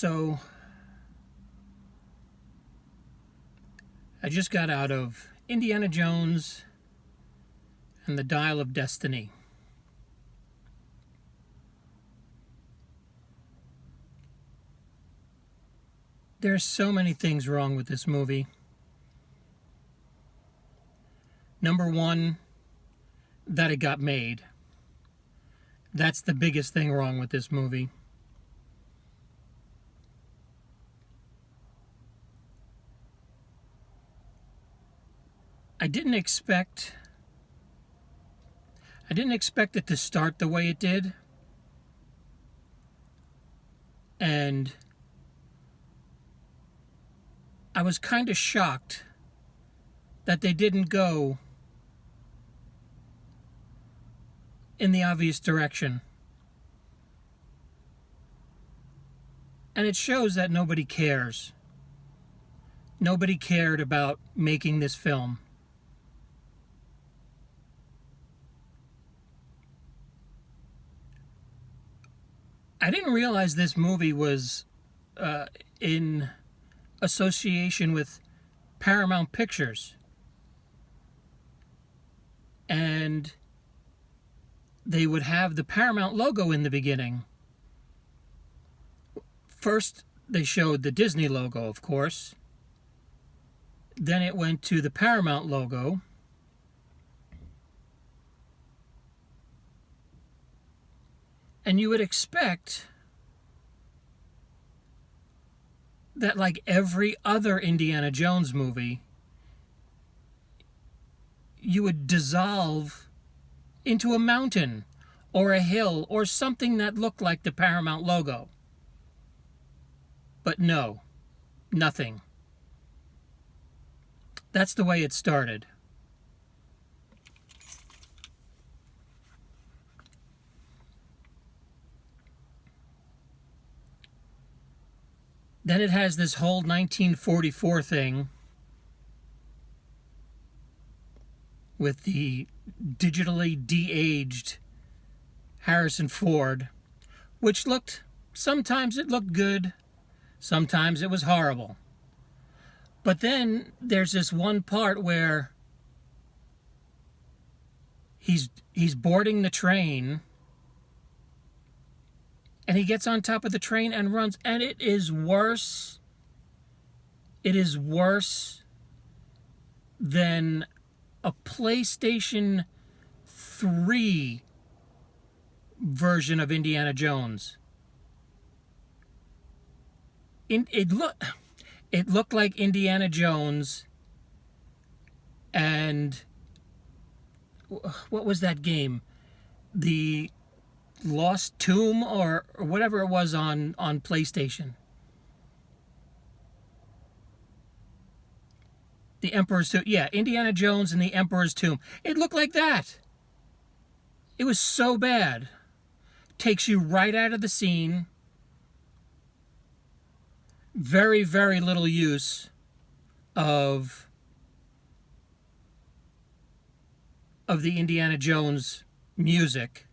So, I just got out of Indiana Jones and the Dial of Destiny. There's so many things wrong with this movie. Number one, that it got made. That's the biggest thing wrong with this movie. I didn't expect it to start the way it did. And I was kind of shocked that they didn't go in the obvious direction. And it shows that nobody cares. Nobody cared about making this film. I didn't realize this movie was in association with Paramount Pictures. And they would have the Paramount logo in the beginning. First, they showed the Disney logo, of course. Then it went to the Paramount logo. And you would expect that, like every other Indiana Jones movie, you would dissolve into a mountain or a hill or something that looked like the Paramount logo. But no, nothing. That's the way it started. Then it has this whole 1944 thing with the digitally de-aged Harrison Ford, which sometimes it looked good, sometimes it was horrible. But then there's this one part where he's boarding the train, and he gets on top of the train and runs, and it is worse. It is worse than a PlayStation 3 version of Indiana Jones. It looked like Indiana Jones and what was that game? The Lost Tomb or whatever it was on PlayStation. The Emperor's Tomb. Yeah, Indiana Jones and the Emperor's Tomb. It looked like that. It was so bad. Takes you right out of the scene. Very, very little use of the Indiana Jones music.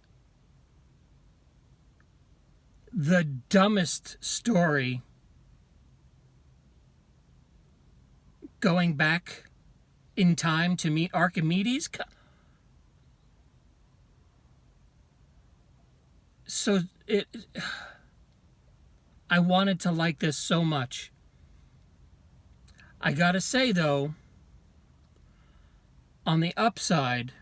The dumbest story, going back in time to meet Archimedes. So I wanted to like this so much. I gotta say though, on the upside,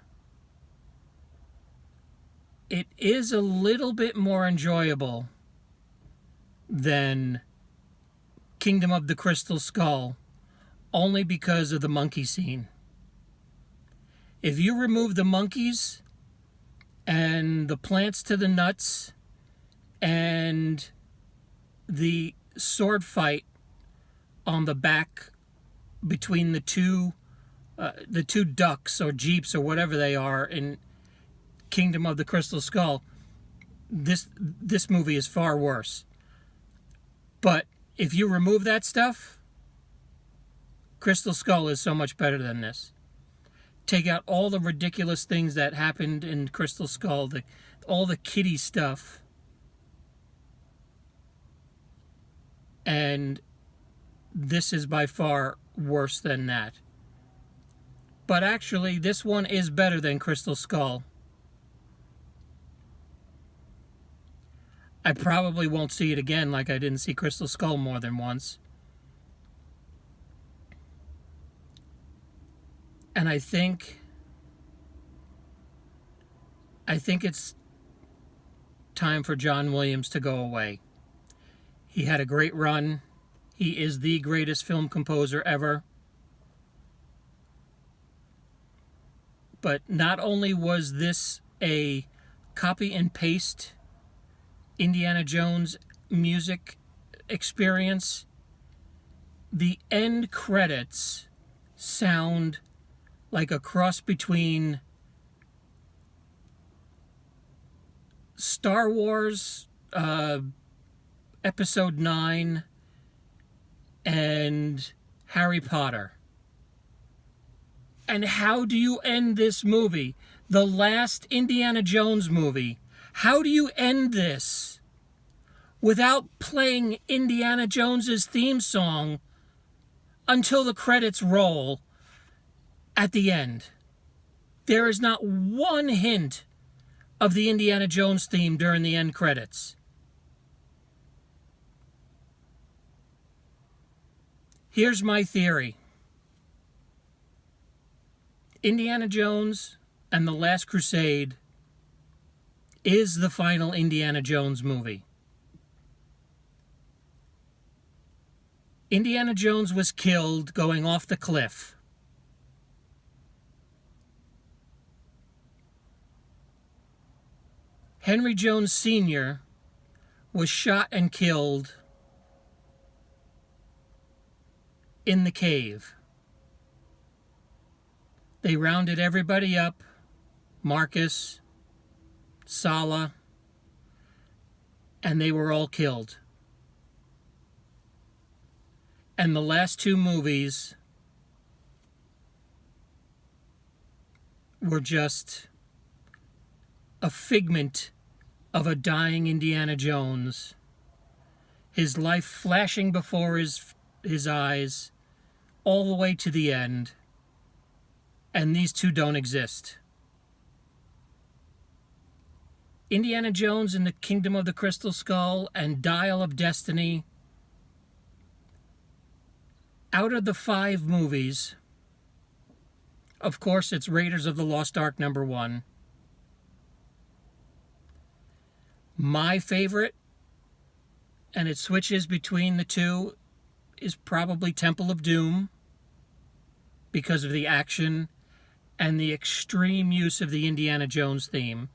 it is a little bit more enjoyable than Kingdom of the Crystal Skull, only because of the monkey scene. If you remove the monkeys and the plants to the nuts and the sword fight on the back between the two ducks or jeeps or whatever they are in Kingdom of the Crystal Skull, this movie is far worse. But if you remove that stuff, Crystal Skull is so much better than this. Take out all the ridiculous things that happened in Crystal Skull, all the kiddie stuff. And this is by far worse than that. But actually, this one is better than Crystal Skull. I probably won't see it again, like I didn't see Crystal Skull more than once. And I think it's time for John Williams to go away. He had a great run. He is the greatest film composer ever. But not only was this a copy and paste Indiana Jones music experience, the end credits sound like a cross between Star Wars Episode 9 and Harry Potter. And how do you end this movie? The last Indiana Jones movie. How do you end this without playing Indiana Jones's theme song until the credits roll at the end? There is not one hint of the Indiana Jones theme during the end credits. Here's my theory. Indiana Jones and the Last Crusade is the final Indiana Jones movie. Indiana Jones was killed going off the cliff. Henry Jones Sr. was shot and killed in the cave. They rounded everybody up, Marcus, Sala, and they were all killed. And the last two movies were just a figment of a dying Indiana Jones, his life flashing before his eyes all the way to the end. And these two don't exist. Indiana Jones and the Kingdom of the Crystal Skull and Dial of Destiny, out of the 5 movies, of course it's Raiders of the Lost Ark #1. My favorite, and it switches between the two, is probably Temple of Doom, because of the action and the extreme use of the Indiana Jones theme.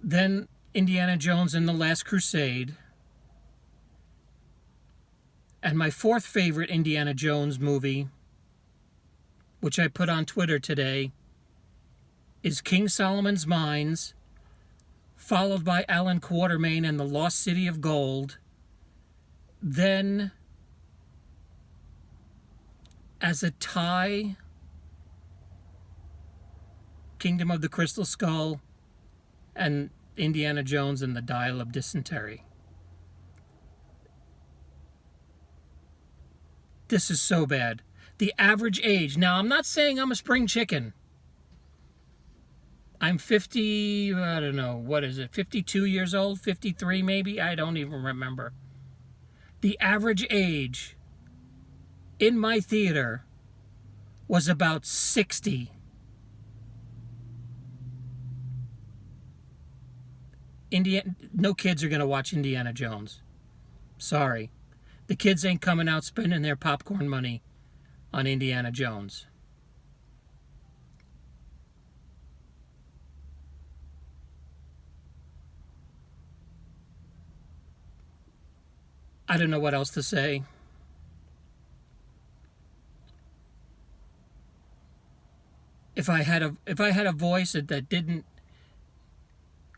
Then Indiana Jones and the Last Crusade. And my 4th favorite Indiana Jones movie, which I put on Twitter today, is King Solomon's Mines, followed by Alan Quatermain and the Lost City of Gold. Then, as a tie, Kingdom of the Crystal Skull and Indiana Jones and the Dial of Dysentery. This is so bad. The average age. Now, I'm not saying I'm a spring chicken. I'm 50, I don't know, what is it, 52 years old? 53 maybe? I don't even remember. The average age in my theater was about 60. No kids are going to watch Indiana Jones. Sorry. The kids ain't coming out spending their popcorn money on Indiana Jones. I don't know what else to say. If I had a voice that didn't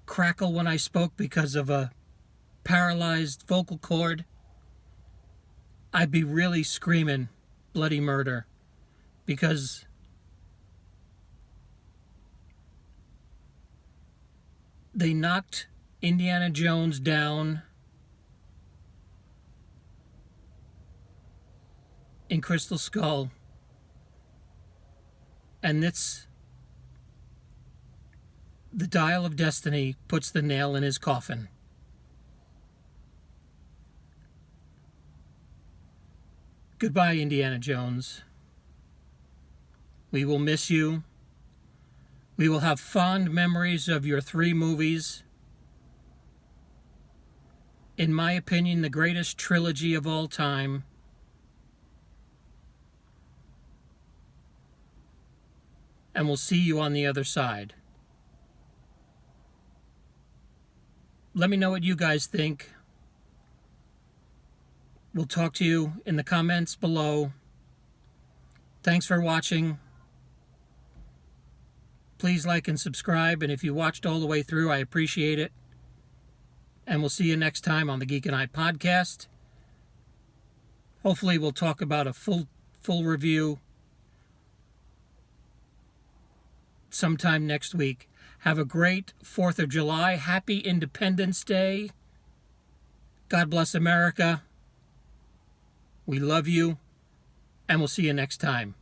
crackle when I spoke because of a paralyzed vocal cord, I'd be really screaming bloody murder, because they knocked Indiana Jones down in Crystal Skull, and the dial of destiny puts the nail in his coffin. Goodbye, Indiana Jones. We will miss you. We will have fond memories of your 3 movies. In my opinion, the greatest trilogy of all time. And we'll see you on the other side. Let me know what you guys think. We'll talk to you in the comments below. Thanks for watching. Please like and subscribe, and if you watched all the way through, I appreciate it. And we'll see you next time on the Geek and I podcast. Hopefully we'll talk about a full review sometime next week. Have a great 4th of July. Happy Independence Day. God bless America. We love you, and we'll see you next time.